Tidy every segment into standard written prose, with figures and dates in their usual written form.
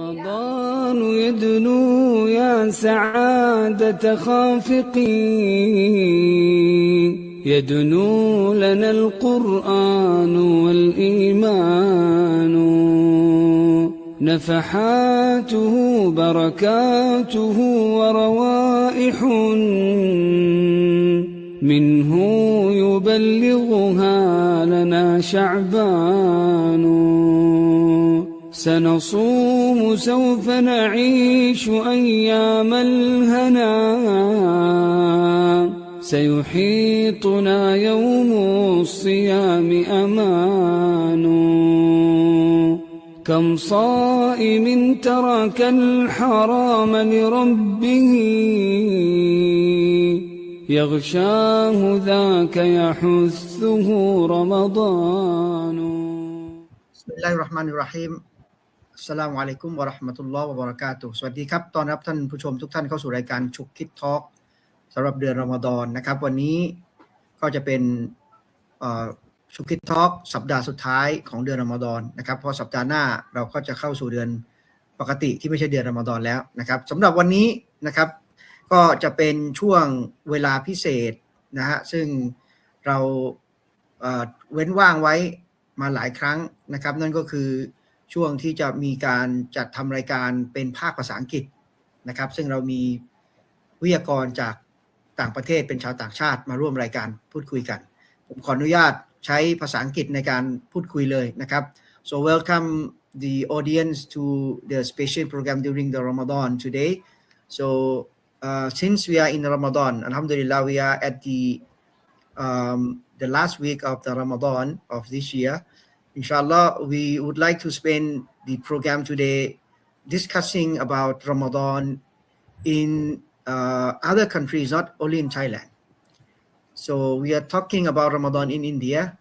رمضان يدنو يا سعادة خافقين يدنو لنا القرآن والإيمان نفحاته بركاته وروائح منه يبلغها لنا شعبان سنصوم سوف نعيش أيام الهنا سيحيطنا يوم الصيام أمان كم صائم ترك الحرام لربه يغشاه ذاك يحثه رمضان بسم الله الرحمن الرحيم อัสสลามุอะลัยกุมวะเราะห์มะตุลลอฮ์วะบะเราะกาตุฮ์สวัสดีครับต้อนรับท่านผู้ชมทุกท่านเข้าสู่รายการฉุกคิดทอล์กสำหรับเดือนรอมฎอนนะครับวันนี้ก็จะเป็นฉุกคิดทอล์กสัปดาห์สุดท้ายของเดือนรอมฎอนนะครับเพราะสัปดาห์หน้าเราก็จะเข้าสู่เดือนปกติที่ไม่ใช่เดือนรอมฎอนแล้วนะครับสำหรับวันนี้นะครับก็จะเป็นช่วงเวลาพิเศษนะฮะซึ่งเราเว้นว่างไว้มาหลายครั้งนะครับนั่นก็คือช่วงที่จะมีการจัดทำรายการเป็นภาคภาษาอังกฤษนะครับซึ่งเรามีวิทยากรจากต่างประเทศเป็นชาวต่างชาติมาร่วมรายการพูดคุยกันผมขออนุญาตใช้ภาษาอังกฤษในการพูดคุยเลยนะครับ so welcome the audience to the special program during the Ramadan today so since we are in Ramadan alhamdulillah we are at the last week of the Ramadan of this year Inshallah, we would like to spend the program today discussing about Ramadan in other countries, not only in Thailand. So we are talking about Ramadan in India.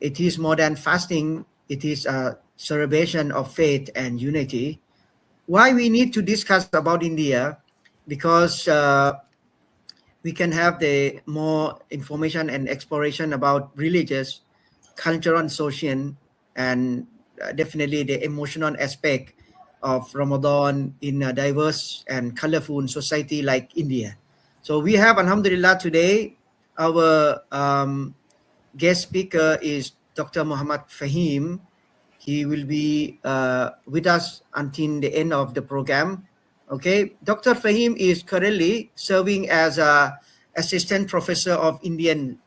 It is more than fasting. It is a celebration of faith and unity. Why we need to discuss about India? Because we can have the more information and exploration about religious cultural, social, and definitely the emotional aspect of Ramadan in a diverse and colorful society like India. So we have, alhamdulillah, today our guest speaker is Dr. Mohammed Faheem. He will be with us until the end of the program. Okay, Dr. Faheem is currently serving as an assistant professor of Indian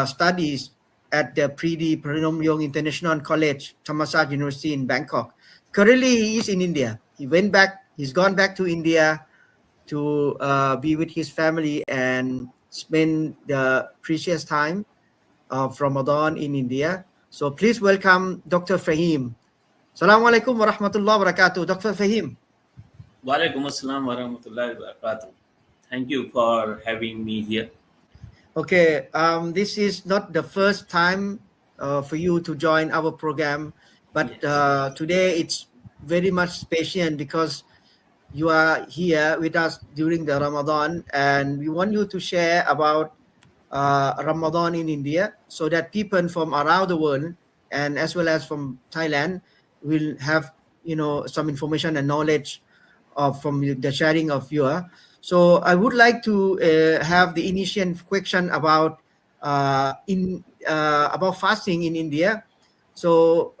studies at the Pridi Banomyong International College, Thammasat University in Bangkok. Currently, he is in India. He's gone back to India to be with his family and spend the precious time of Ramadan in India. So please welcome Dr. Faheem. Assalamu alaikum wa rahmatullahi wa barakatuh. Dr. Faheem. Wa alaikum assalam wa rahmatullahi wa barakatuh. Thank you for having me here. Okay, this is not the first time for you to join our program, but today it's very much special because you are here with us during the Ramadan, and we want you to share about Ramadan in India so that people from around the world and as well as from Thailand will have some information and knowledge from the sharing of your. So I would like to have the initial question about about fasting in India. So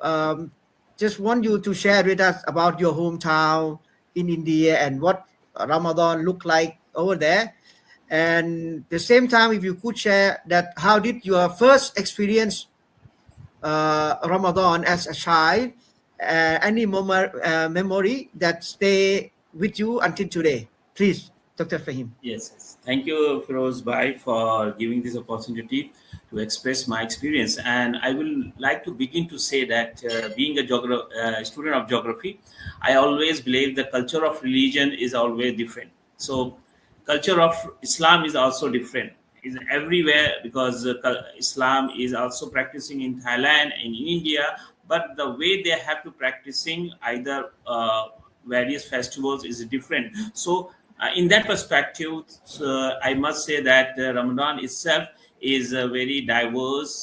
just want you to share with us about your hometown in India and what Ramadan look like over there. And the same time, if you could share that, how did your first experience Ramadan as a child? Any memory that stay with you until today, please. Dr. Faheem. Yes. Thank you, Feroz Bhai, for giving this opportunity to express my experience. And I will like to begin to say that being a student of geography, I always believe the culture of religion is always different. So culture of Islam is also different. It's everywhere because Islam is also practicing in Thailand and in India, but the way they have to practicing either various festivals is different. So in that perspective, I must say that Ramadan itself is a very diverse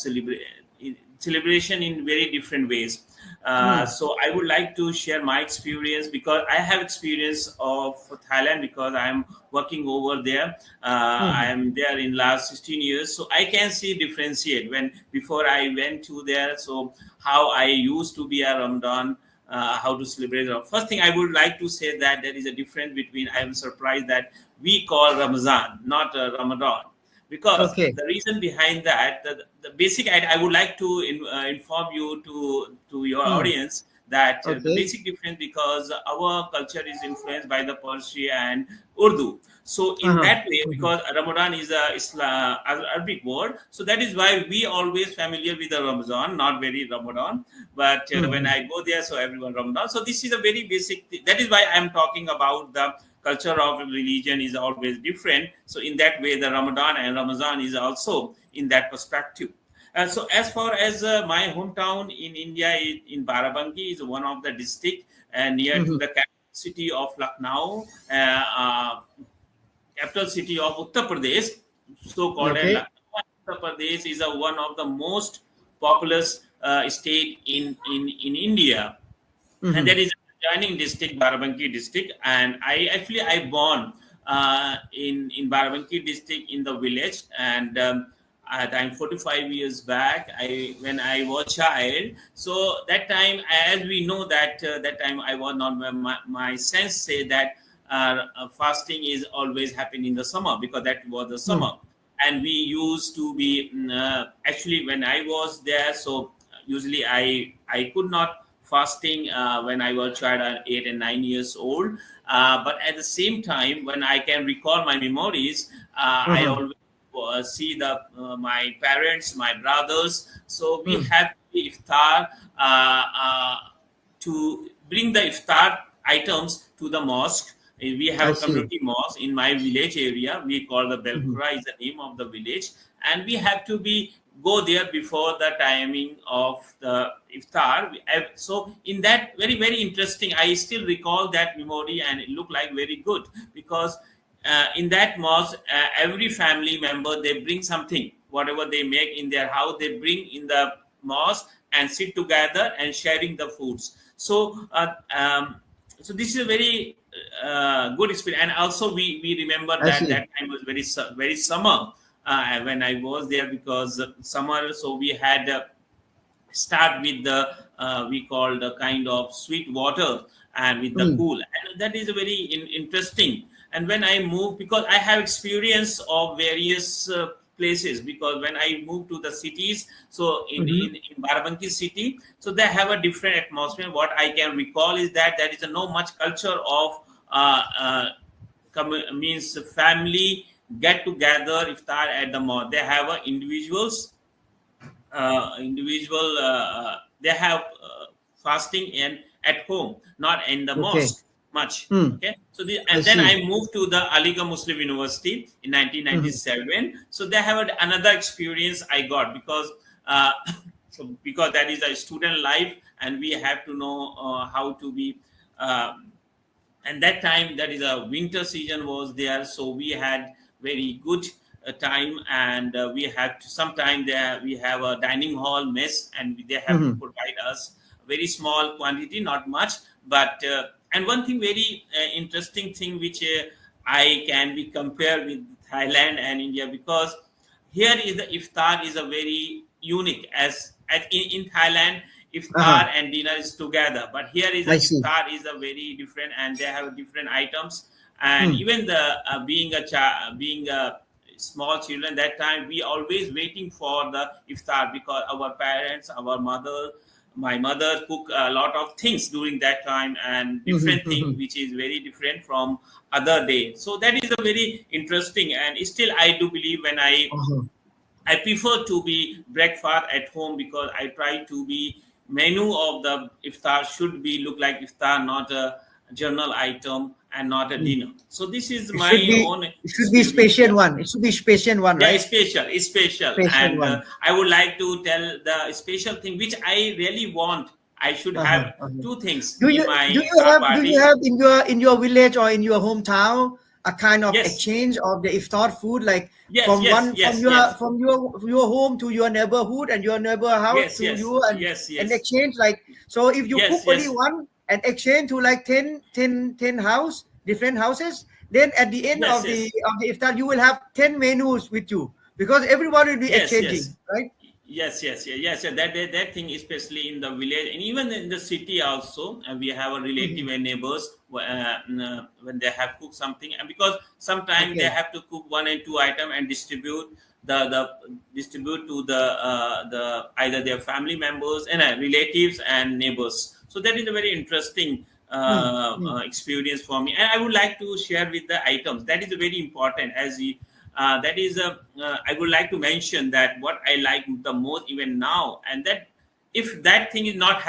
celebration in very different ways. So I would like to share my experience because I have experience of Thailand because I'm working over there. I am there in last 16 years. So I can see differentiate when before I went to there. So how I used to be a Ramadan, how to celebrate. First thing I would like to say that there is a difference between, I am surprised that we call Ramazan, not Ramadan. Because the reason behind that, the basic, I would like to inform you to your audience that the basic difference because our culture is influenced by the Persian and Urdu. So in that way, because Ramadan is a Arabic word, so that is why we always familiar with the Ramadan, not very Ramadan. But when I go there, so everyone Ramadan. So this is a very basic thing. That is why I am talking about the culture of religion is always different. So in that way, the Ramadan and Ramazan is also in that perspective. So as far as my hometown in India, in Barabanki is one of the district near to the capital city of Lucknow, capital city of Uttar Pradesh, so-called Lucknow. Uttar Pradesh is one of the most populous state in India, and there is adjoining district, Barabanki district, and I born in Barabanki district in the village, and I'm 45 years back. When I was child, so that time, as we know that that time I was not. My sense say that fasting is always happening in the summer because that was the summer, and we used to be actually when I was there. So usually I could not fasting when I was child 8 and 9 years old, but at the same time when I can recall my memories, I always see my parents, my brothers, so we have the iftar to bring the iftar items to the mosque. We have a community mosque in my village area. We call the Belkura is the name of the village, and we have to go there before the timing of the iftar. So in that very, very interesting, I still recall that memory and it looked like very good because in that mosque, every family member, they bring something, whatever they make in their house, they bring in the mosque and sit together and sharing the foods. So so this is a very good experience. And also we remember that time was very summer. When I was there because summer, so we had start with the we call the kind of sweet water and with the cool, and that is a very interesting. And when I moved, because I have experience of various places, because when I moved to the cities, so in Barabanki city, so they have a different atmosphere. What I can recall is that there is no much culture of means family get together iftar at the mosque. They have individuals they have fasting at home, not in the mosque much. Okay, so then I moved to the Aligarh Muslim University in 1997. So they have another experience I got because because that is a student life and we have to know how to be and that time that is a winter season was there, so we had very good time, and we have to sometime there we have a dining hall mess, and they have to provide us very small quantity, not much, but and one thing very interesting thing which I can be compared with Thailand and India, because here is the iftar is a very unique as in Thailand iftar and dinner is together, but here is iftar is a very different, and they have different items, and even the being a small children that time we always waiting for the iftar because our parents, my mother cook a lot of things during that time and different thing which is very different from other day. So that is a very interesting, and still I do believe when I prefer to be breakfast at home because I try to be menu of the iftar should be look like iftar, not a journal item and not a dinner. So this is my own. It should be special one. It should be special one, right? Yeah, it's special. And I would like to tell the special thing which I really want. I should have two things. Do you have in your village or in your hometown a kind of Yes. exchange of the iftar food, like Yes, from yes, one yes, from your yes. from your home to your neighborhood and your neighbor house Yes, to yes, you, and yes, and yes. exchange, like, so if you Yes, cook only yes. one and exchange to like 10 house different houses, then at the end Yes, of yes. the iftar you will have 10 menus with you, because everyone will be Yes, exchanging, right? yes, yes. That thing, especially in the village and even in the city also, we have a relative and neighbors when they have cooked something, and because sometimes they Okay. have to cook one and two item and distribute the distribute to the either their family members and relatives and neighbors. So that is a very interesting experience for me, and I would like to share with the items. That is very important as we. That is I would like to mention that what I like the most even now, and that if that thing is not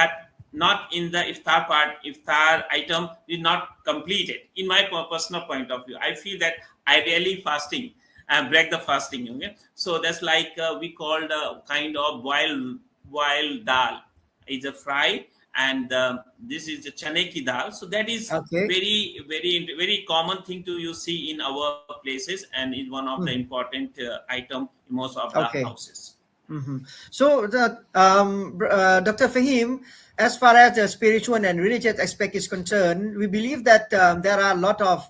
in the iftar item is not completed, in my personal point of view, I feel that I really fasting and break the fasting. Okay, so that's like we called a kind of boiled dal. It's a fry, and this is the chane ki dal. So that is Okay. very common thing to you see in our places, and is one of the important item in most of the Okay. houses. So Dr. Faheem, as far as the spiritual and religious aspect is concerned, we believe that there are a lot of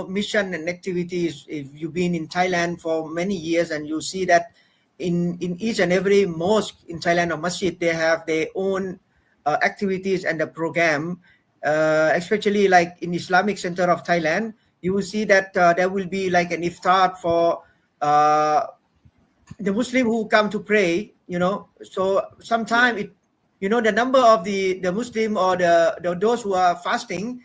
mission and activities. If you've been in Thailand for many years, and you see that in each and every mosque in Thailand or masjid, they have their own activities and the program, especially like in Islamic Center of Thailand, you will see that there will be like an iftar for the Muslim who come to pray, so sometimes it, the number of the Muslim or the those who are fasting,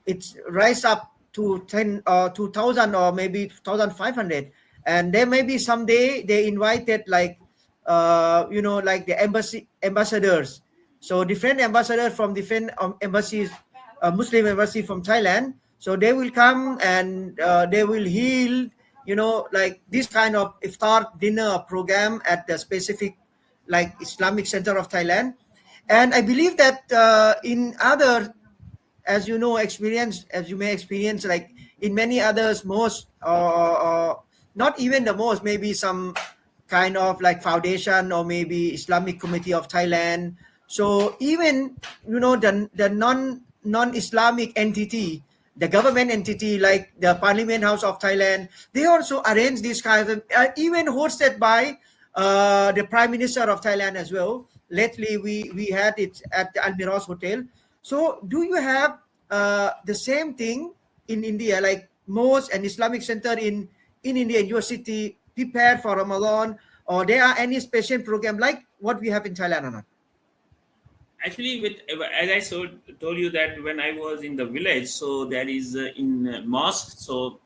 it's rise up to 10 or 2,000 or maybe 2,500, and there may be someday they invited like like the ambassadors, so different ambassadors from different embassies, Muslim embassy from Thailand, so they will come and they will heal, like this kind of iftar dinner program at the specific like Islamic Center of Thailand. And I believe that in other, as you may experience, like in many others most, or not even the most, maybe some kind of like foundation or maybe Islamic Committee of Thailand, so even the non-Islamic entity, the government entity like the Parliament House of Thailand, they also arrange these kinds of even hosted by the Prime Minister of Thailand as well. Lately we had it at the Almiros Hotel. So do you have the same thing in India, like mosque and Islamic center in India, in your city, prepared for Ramadan, or there are any special program like what we have in Thailand or not? Actually, as I told you that when I was in the village, so there is in mosque, so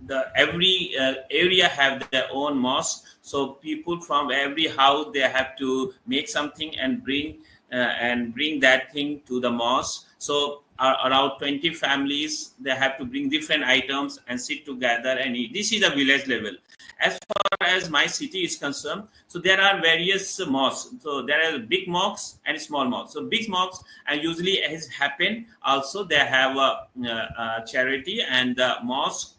the every area have their own mosque. So people from every house, they have to make something and bring that thing to the mosque. So around 20 families, they have to bring different items and sit together and eat. This is the village level. As far as my city is concerned, so there are various mosques. So there are big mosques and small mosques. So big mosques, and usually has happened also, they have a charity, and the mosque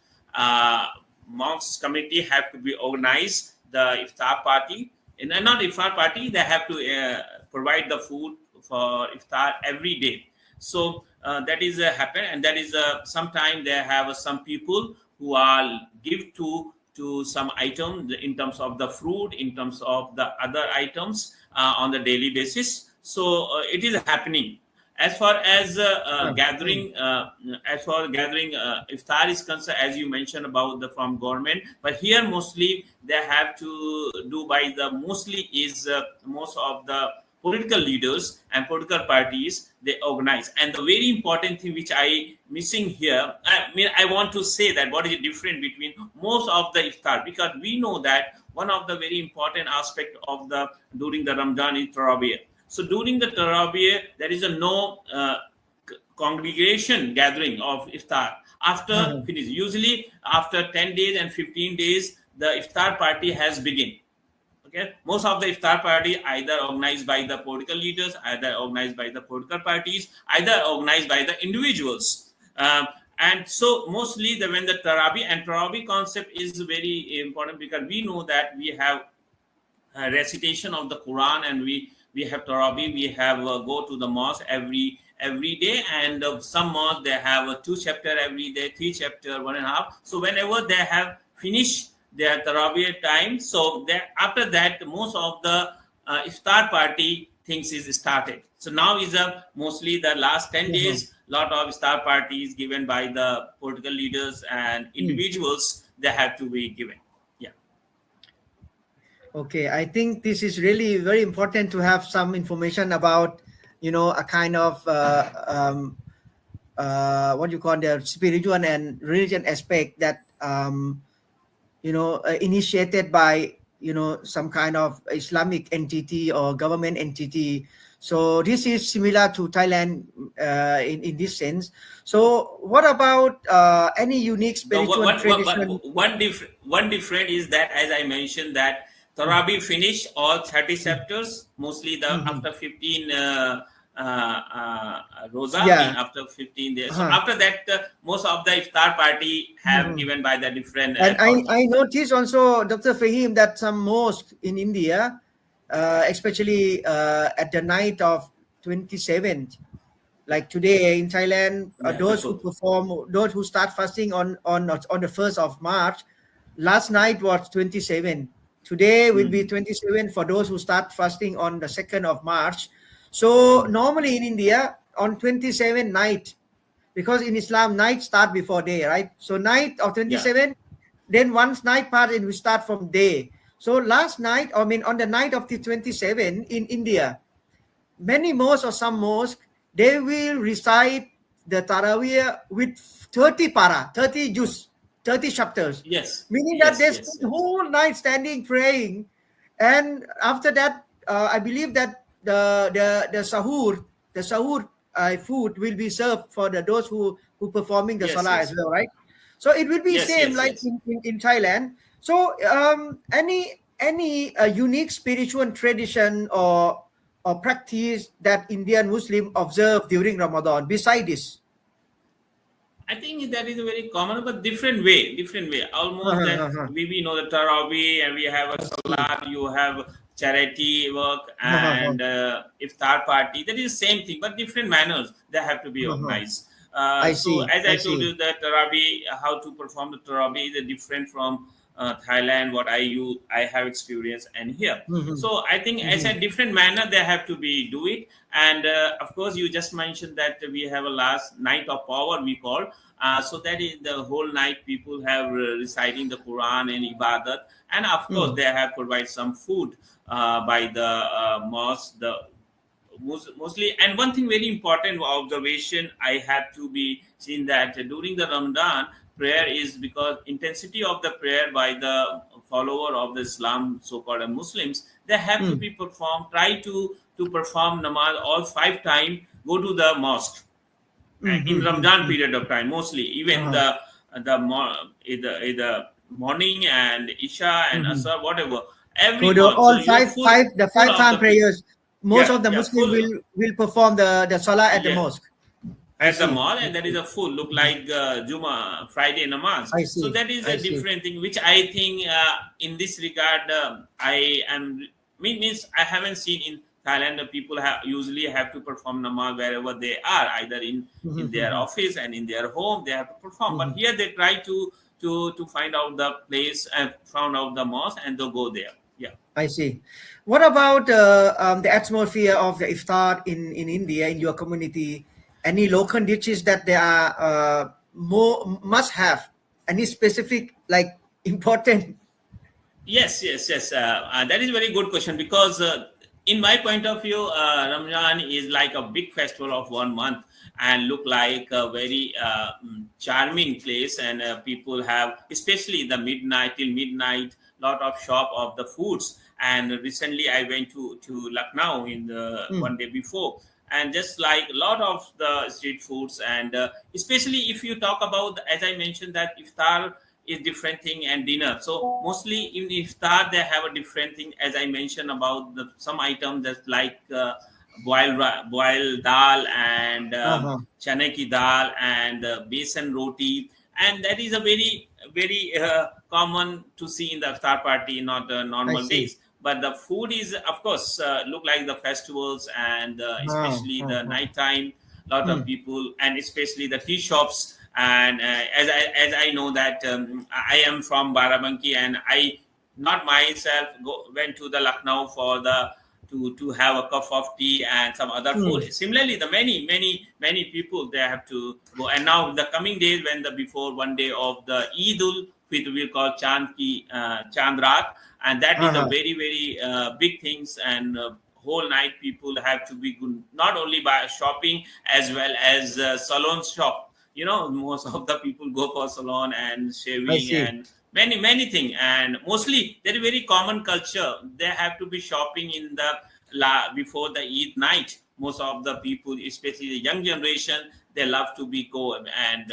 committee have to be organized the iftar party. And not iftar party, they have to provide the food for iftar every day. So that is happen, and that is sometimes they have some people who are give to some item in terms of the fruit, in terms of the other items on the daily basis. So it is happening. As far as gathering iftar is concerned, as you mentioned about the from government, but here mostly they have to do by the mostly is most of the political leaders and political parties, they organize. And the very important thing which I missing here, I want to say that what is the difference between most of the iftar, because we know that one of the very important aspect of the during the Ramadan is Tarawih. So during the Tarawih, there is a no congregation gathering of iftar after finish. Usually after 10 days and 15 days, the iftar party has begun. Okay, most of the iftar party either organized by the political leaders, either organized by the political parties, either organized by the individuals. And so mostly when the Tarawih concept is very important, because we know that we have recitation of the Quran, and we have Tarawih, we have go to the mosque every day, and some mosque they have 2 chapter every day, 3 chapter, 1.5. So whenever they have finished their Tarawih time, so after that most of the iftar party things is started. So now is mostly the last 10 days, lot of iftar parties given by the political leaders and individuals, they have to be given. Okay, I think this is really very important to have some information about, a kind of what you call the spiritual and religion aspect that initiated by some kind of Islamic entity or government entity. So this is similar to Thailand in this sense. So what about any unique spiritual tradition? One different is that, as I mentioned, that Tarawih finish all 30 chapters, mostly after 15 Roza, after 15 days. So after that, most of the iftar party have given by the different. And I noticed also, Dr. Faheem, that some mosques in India, especially at the night of 27th, like today in Thailand, those who start fasting on the 1st of March, last night was 27. Today will be 27 for those who start fasting on the 2nd of March. So normally in India, on 27 night, because in Islam, night start before day, right? So night of 27, then once night part, it will start from day. So last night, on the night of the 27 in India, many mosques or some mosques, they will recite the Taraweeh with 30 para, 30 juz, 30 chapters. Yes. Meaning that they spend the whole night standing praying. And after that, I believe that the sahur food will be served for those who performing the salah as well, right? So it will be same like in Thailand. So any unique spiritual tradition or practice that Indian Muslim observe during Ramadan beside this? I think that is a very common but different way. Almost that we know the Tarawih, and we have a salat, you have charity work, and iftar party. That is the same thing, but different manners that have to be organized. So as I told you, that Tarawih, how to perform the Tarawih is different from Thailand, what I have experienced and here. So I think as a different manner they have to be do it. And of course you just mentioned that we have a last night of power we call. So that is the whole night people have reciting the Quran and Ibadat, and of course they have provided some food by the mosque, mostly. And one thing very important observation I have to be seen, that during the Ramadan prayer is because intensity of the prayer by the follower of the Islam, so-called Muslims, they have to be performed, try to perform namaz all 5 times, go to the mosque in Ramadan period of time, mostly even the morning and Isha and Asr, whatever. Every so all so 5 time prayers, most of the Muslims will perform the salah at the mosque. At the mosque, and that is a full look like Juma Friday namaz. So that is a different thing, which I think in this regard I haven't seen in Thailand. People usually have to perform namaz wherever they are, either in their office and in their home they have to perform. But here they try to find out the place and found out the mosque and they'll go there. I see. What about the atmosphere of the iftar in India, in your community? Any local dishes that they are must have? Any specific important? Yes. That is a very good question, because in my point of view, Ramadan is like a big festival of 1 month and look like a very charming place, and people have, especially the till midnight, lot of shop of the foods. And recently I went to Lucknow in the one day before, and just like a lot of the street foods, and especially if you talk about, as I mentioned, that iftar is different thing and dinner. So mostly in iftar they have a different thing, as I mentioned about some items that's like boiled dal and chane ki dal and besan roti, and that is a very common to see in the iftar party, not normal days. But the food is, of course, look like the festivals and especially the night time. Lot of people, and especially the tea shops. And as I know that I am from Barabanki, and I not myself went to the Lucknow for to have a cup of tea and some other food. Similarly, the many people, they have to go. And now the coming days, when the before one day of the Eid ul Fitr, we call Chand Raat, and that is a very big things, and whole night people have to be good, not only by shopping as well as salon shop. Most of the people go for salon and shaving and many things, and mostly there is very common culture. They have to be shopping in the before the Eid night. Most of the people, especially the young generation, they love to be go, and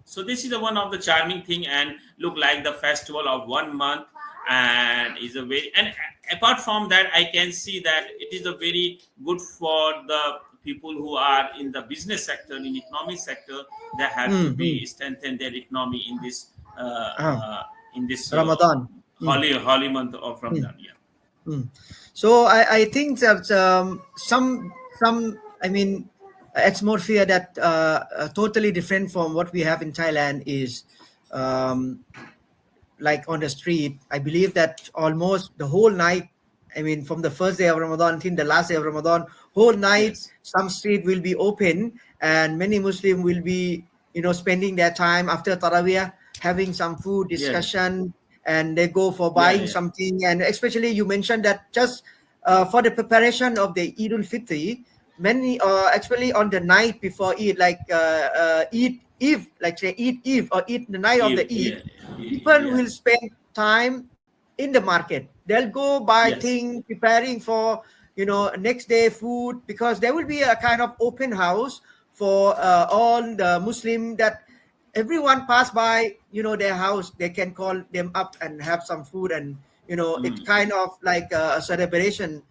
so this is one of the charming thing, and look like the festival of 1 month, and is a very, and apart from that, I can see that it is a very good for the people who are in the business sector, in economic sector. They have to be strengthen their economy in this Ramadan, holy month of Ramadan. So I think that some I mean, atmosphere that totally different from what we have in Thailand is like on the street. I believe that almost the whole night, I mean, from the first day of Ramadan until the last day of Ramadan, whole night, some street will be open, and many Muslims will be, spending their time after Taraweeh, having some food discussion, and they go for buying something. And especially you mentioned that just for the preparation of the Eid ul-Fitr, many actually on the night before Eid, like Eid Eve, like say Eid Eve or Eid the night of the Eid, people will spend time in the market. They'll go buy things, preparing for next day food, because there will be a kind of open house for all the Muslim, that everyone pass by their house, they can call them up and have some food, and it's kind of like a celebration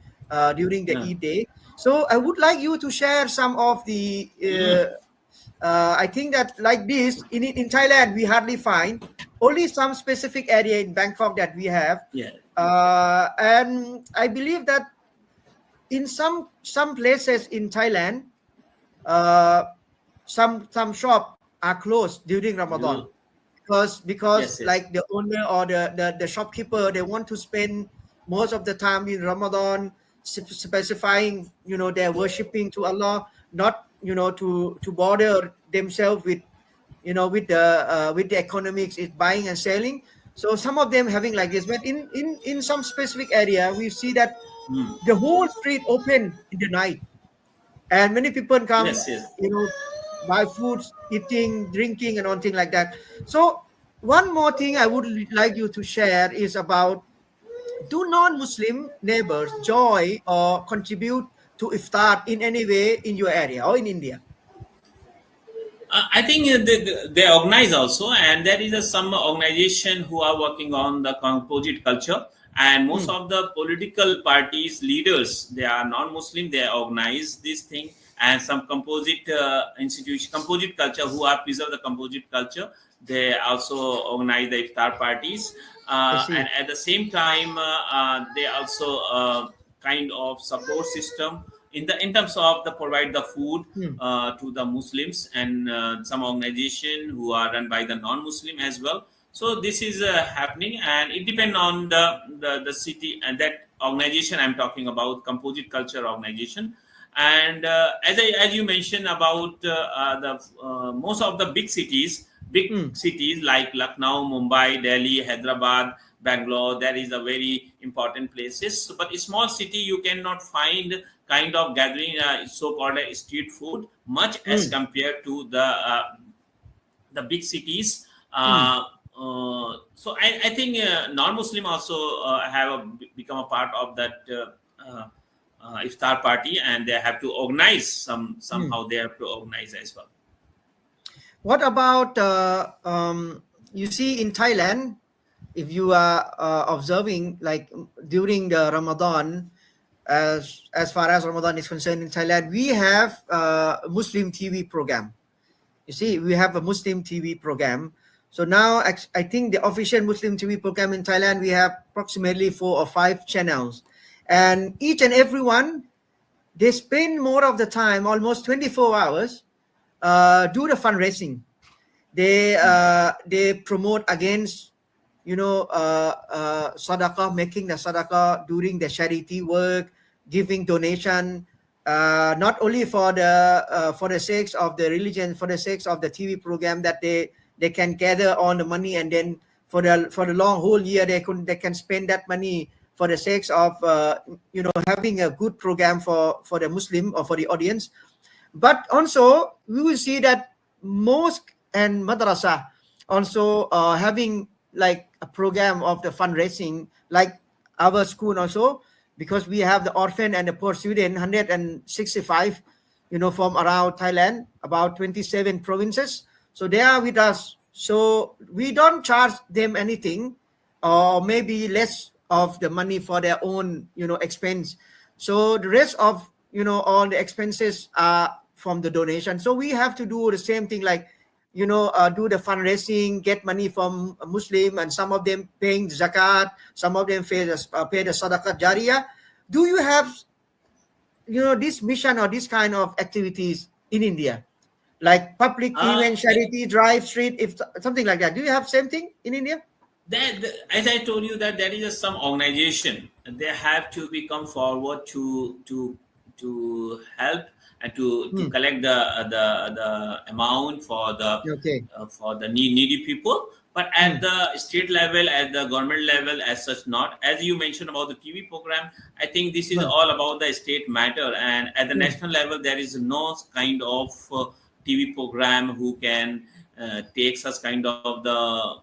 during the Eid day. So I would like you to share some of the I think that like this in Thailand we hardly find, only some specific area in Bangkok that we have, and I believe that in some places in Thailand, some shop are closed during Ramadan, because like the owner or the shopkeeper, they want to spend most of the time in Ramadan specifying they're worshipping to Allah, not to bother themselves with with the economics, is buying and selling. So some of them having like this, but in some specific area we see that the whole street open in the night, and many people come buy foods, eating, drinking, and all things like that. So one more thing I would like you to share is about, do non-Muslim neighbors join or contribute to iftar in any way in your area or in India? I think they organize also, and there is some organization who are working on the composite culture, and most of the political parties leaders, they are non-Muslim, they organize this thing, and some composite institution, composite culture, who are preserve the composite culture, they also organize the iftar parties, and at the same time they also kind of support system in terms of the provide the food to the Muslims, and some organization who are run by the non-Muslim as well. So this is happening, and it depends on the city, and that organization I'm talking about, composite culture organization. And as you mentioned about the most of the big cities like Lucknow, Mumbai, Delhi, Hyderabad, Bangalore, there is a very important places. But a small city, you cannot find kind of gathering so-called street food much as compared to the big cities. So I think non-Muslim also have become a part of that iftar party, and they have to organize somehow they have to organize as well. What about you see in Thailand, if you are observing like during the Ramadan, as far as Ramadan is concerned in Thailand, we have a Muslim TV program. You see, we have a Muslim TV program. So now I think the official Muslim TV program in Thailand, we have approximately 4 or 5 channels. And each and every one, they spend more of the time, almost 24 hours, do the fundraising. They promote against, sadaqah, making the sadaqah, doing the charity work, giving donation, not only for the sakes of the religion, for the sakes of the TV program that they can gather all the money, and then for the long whole year they can spend that money for the sakes of having a good program for the Muslim or for the audience. But also we will see that mosque and madrasa also having like a program of the fundraising, like our school also, because we have the orphan and the poor student, 165 from around Thailand, about 27 provinces. So they are with us. So we don't charge them anything, or maybe less of the money for their own expense. So the rest of all the expenses are from the donation. So we have to do the same thing, like do the fundraising, get money from a Muslim, and some of them paying zakat, some of them pay the sadaqah jariyah. Do you have this mission or this kind of activities in India, like public event, charity drive, street, if something like that? Do you have same thing in India? As I told you, that there is some organization, they have to come forward to help and to collect the amount for the needy people. But at the state level, at the government level, as such, not. As you mentioned about the TV program, I think this is all about the state matter. And at the national level, there is no kind of TV program who can take such kind of the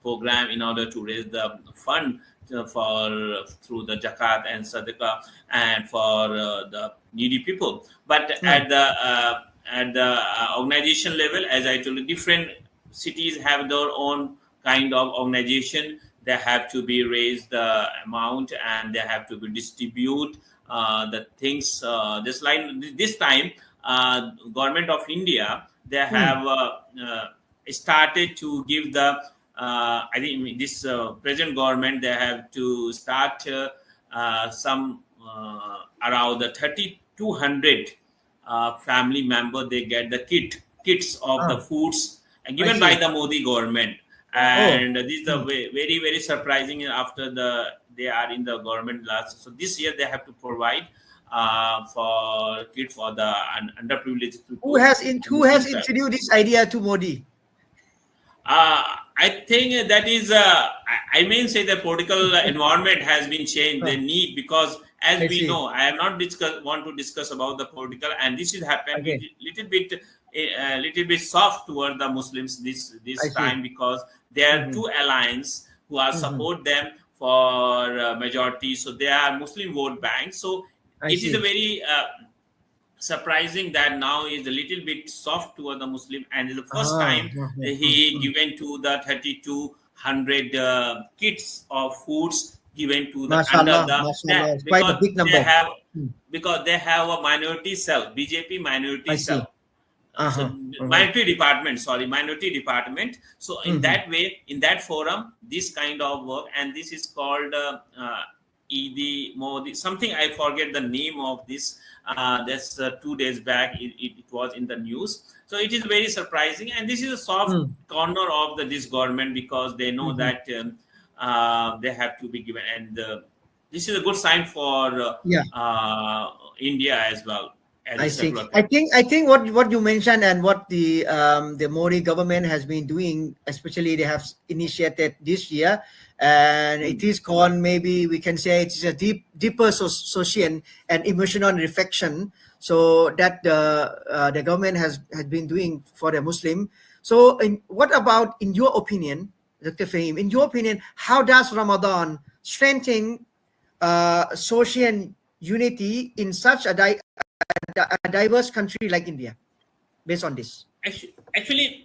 program in order to raise the fund through the zakat and sadaqah and for the needy people. But at the organization level, as I told you, different cities have their own kind of organization. They have to be raised the amount, and they have to be distribute the things. Just like this time, government of India, they have started to give the I think this present government, they have to start some around the 3,200 family member, they get the kits of the foods given by the Modi government. And this is very, very surprising after they are in the government last. So this year they have to provide for kids for the underprivileged people. Who has introduced this idea to Modi? I think that is, I may say the political environment has been changed. They need, because as we know, I have not want to discuss about the political, and this has happened little bit soft toward the Muslims this time, because there are two alliances who are support them for majority. So they are Muslim vote banks. So it is a very surprising that now is a little bit soft toward the Muslim, and the first time he given to the 3,200 kits of foods given to the quite a big number. Because they have a minority cell, BJP minority cell. So minority department. So in that way, in that forum, this kind of work, and this is called Eid Modi, something I forget the name of this. That's 2 days back. It was in the news. So it is very surprising, and this is a soft corner of this government, because they know that they have to be given, and this is a good sign for India as well. I see. I think what you mentioned, and what the Modi government has been doing, especially they have initiated this year, and it is called, maybe we can say it's a deeper social and emotional reflection. So that the government has been doing for the Muslim. So what about, in your opinion, Dr. Faheem, in your opinion, how does Ramadan strengthen social unity in such a diverse country like India, based on this? Actually,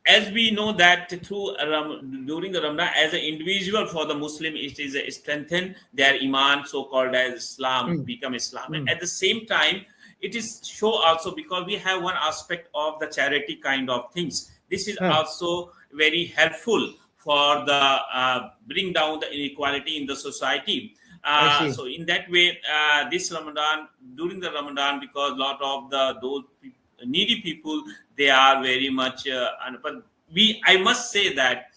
as we know that during the Ramadan, as an individual for the Muslim, it is a strengthen their iman, so-called as Islam, become Islam. And at the same time, it is show also because we have one aspect of the charity kind of things. This is also very helpful for the bring down the inequality in the society. So in that way, this Ramadan, during the Ramadan, because a lot of those needy people, they are very much but I must say that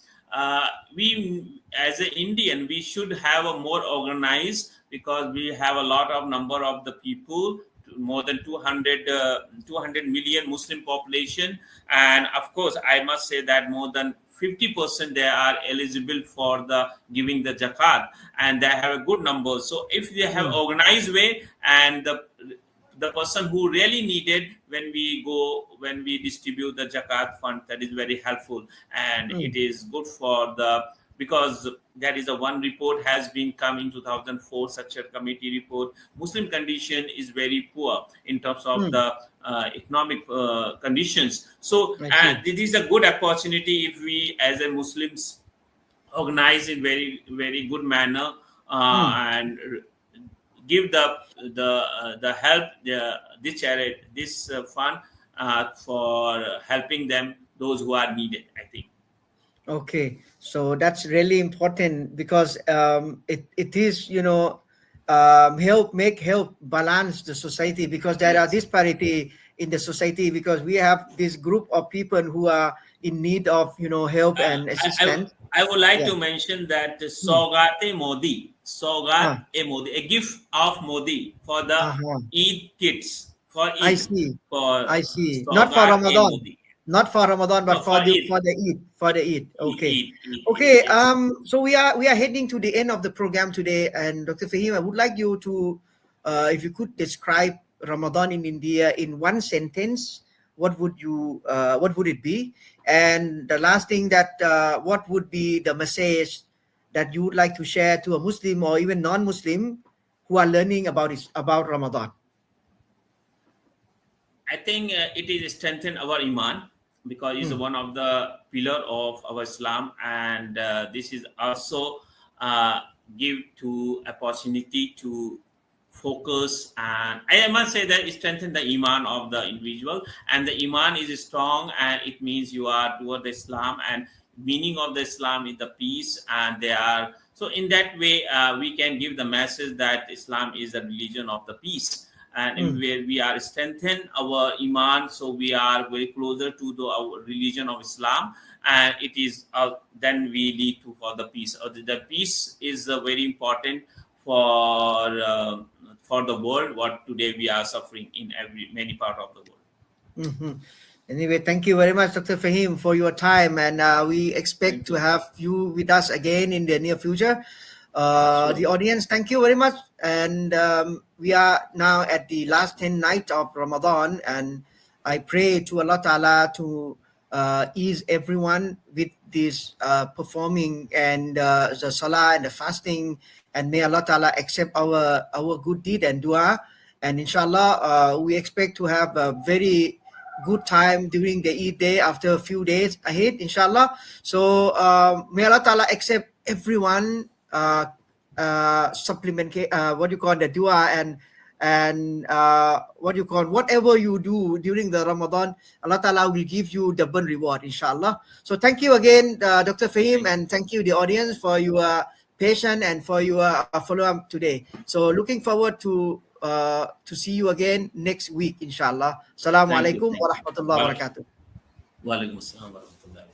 we as an Indian, we should have a more organized, because we have a lot of number of the people, more than 200 million Muslim population, and of course I must say that more than 50% they are eligible for the giving the zakat, and they have a good number. So if they have organized way, and the person who really needed, when we distribute the zakat fund, that is very helpful, and it is good for because there is a one report has been come in 2004, such a committee report. Muslim condition is very poor in terms of the economic conditions. So this is a good opportunity if we as a Muslims organize in very, very good manner and give the help, this fund for helping them, those who are needed, I think. Okay, so that's really important, because it is, help balance the society, because there are disparity in the society, because we have this group of people who are in need of help and assistance. I would like to mention that Saugate Modi, a gift of Modi for the Eid kids. For Eid. I see. Not for Ramadan. Not for Ramadan, but for the Eid. Okay. Okay. So we are heading to the end of the program today, and Dr. Faheem, I would like you to, if you could describe Ramadan in India in one sentence, what would it be? And the last thing, that what would be the message that you would like to share to a Muslim or even non-Muslim who are learning about Ramadan? I think it is strengthen our iman, because it's one of the pillar of our Islam, and this is also give to opportunity to focus, and I must say that it strengthen the iman of the individual, and the iman is strong, and it means you are toward Islam, and meaning of the Islam is the peace, and they are so in that way we can give the message that Islam is the religion of the peace. And where we are strengthen our iman, so we are very closer to our religion of Islam, and it is then we lead to for the peace. The peace is very important for the world, what today we are suffering in many part of the world. Anyway, thank you very much, Dr. Faheem, for your time, and we expect to have you with us again in the near future. The audience, thank you very much, and we are now at the last 10 nights of Ramadan, and I pray to Allah Ta'ala to ease everyone with this performing and the salah and the fasting, and may Allah Ta'ala accept our good deed and dua, and inshallah we expect to have a very good time during the Eid day after a few days ahead, inshallah. So may Allah Ta'ala accept everyone supplement the dua and whatever you do during the Ramadan, Allah Ta'ala will give you double reward, inshallah. So thank you again, Dr. Faheem, and thank you the audience for your patience and for your follow-up today. So looking forward to see you again next week, inshallah. Assalamu alaikum wa rahmatullahi wa barakatuh. Wa alaikum assalam wa rahmatullahi wa barakatuh.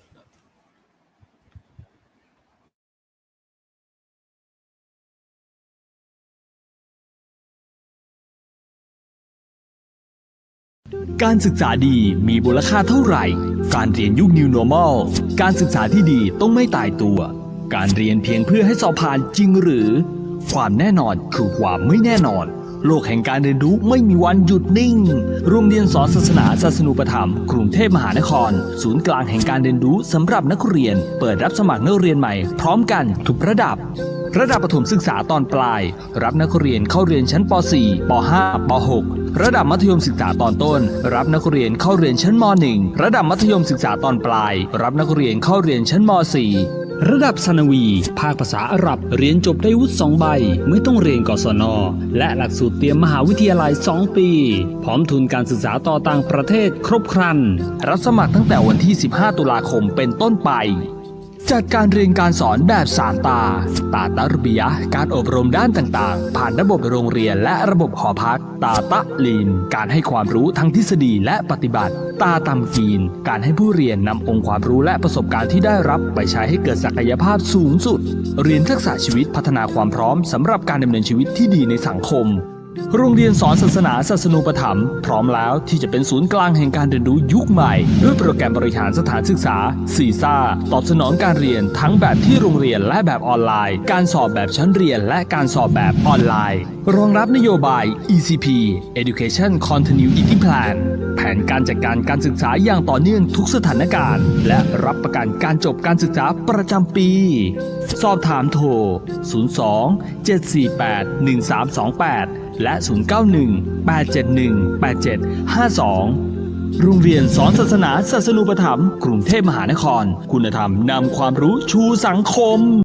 การศึกษาดีมีมูลค่าเท่าไหร่การเรียนยุค New Normal การศึกษาที่ดีต้องไม่ตายตัวการเรียนเพียงเพื่อให้สอบผ่านจริงหรือความแน่นอนคือความไม่แน่นอนโลกแห่งการเรียนรู้ไม่มีวันหยุดนิ่งโรงเรียนสอนศาสนาศาสนูปถัมภ์กรุงเทพมหานครศูนย์กลางแห่งการเรียนรู้สำหรับนักเรียนเปิดรับสมัครนักเรียนใหม่พร้อมกันทุกระดับประถมศึกษาตอนปลายรับนักเรียนเข้าเรียนชั้นป .4 ป .5 ป .6 ระดับมัธยมศึกษาตอนต้นรับนักเรียนเข้าเรียนชั้นม.1 ระดับมัธยมศึกษาตอนปลายรับนักเรียนเข้าเรียนชั้นม.4 ระดับสนวีภาคภาษาอาหรับเรียนจบได้วุฒิ2ใบไม่ต้องเรียนกศน.และหลักสูตรเตรียมมหาวิทยาลัย2ปีพร้อมทุนการศึกษาต่อต่างประเทศครบครันรับสมัครตั้งแต่วันที่15ตุลาคมเป็นต้นไปจัดการเรียนการสอนแบบ3 ตาตารบียะห์การอบรมด้านต่างๆผ่านระบบโรงเรียนและระบบหอพักตะลีนการให้ความรู้ทั้งทฤษฎีและปฏิบัติตามกีนการให้ผู้เรียนนำองค์ความรู้และประสบการณ์ที่ได้รับไปใช้ให้เกิดศักยภาพสูงสุดเรียนทักษะชีวิตพัฒนาความพร้อมสำหรับการดำเนินชีวิตที่ดีในสังคมโรงเรียนสอนศาสนาศาสนูปถัมภ์พร้อมแล้วที่จะเป็นศูนย์กลางแห่งการเรียนรู้ยุคใหม่ด้วยโปรแกรมบริหารสถานศึกษาซีซ่าตอบสนองการเรียนทั้งแบบที่โรงเรียนและแบบออนไลน์การสอบแบบชั้นเรียนและการสอบแบบออนไลน์รองรับนโยบาย ECP Education Continuity Plan แผนการจัดการการศึกษาอย่างต่อเนื่องทุกสถานการณ์และรับประกันการจบการศึกษาประจำปีสอบถามโทร 02-748-1328 และ 091-871-8752 โรงเรียนสอนศาสนาศาสนูปถัมภ์กรุงเทพมหานครคุณธรรมนำความรู้ชูสังคม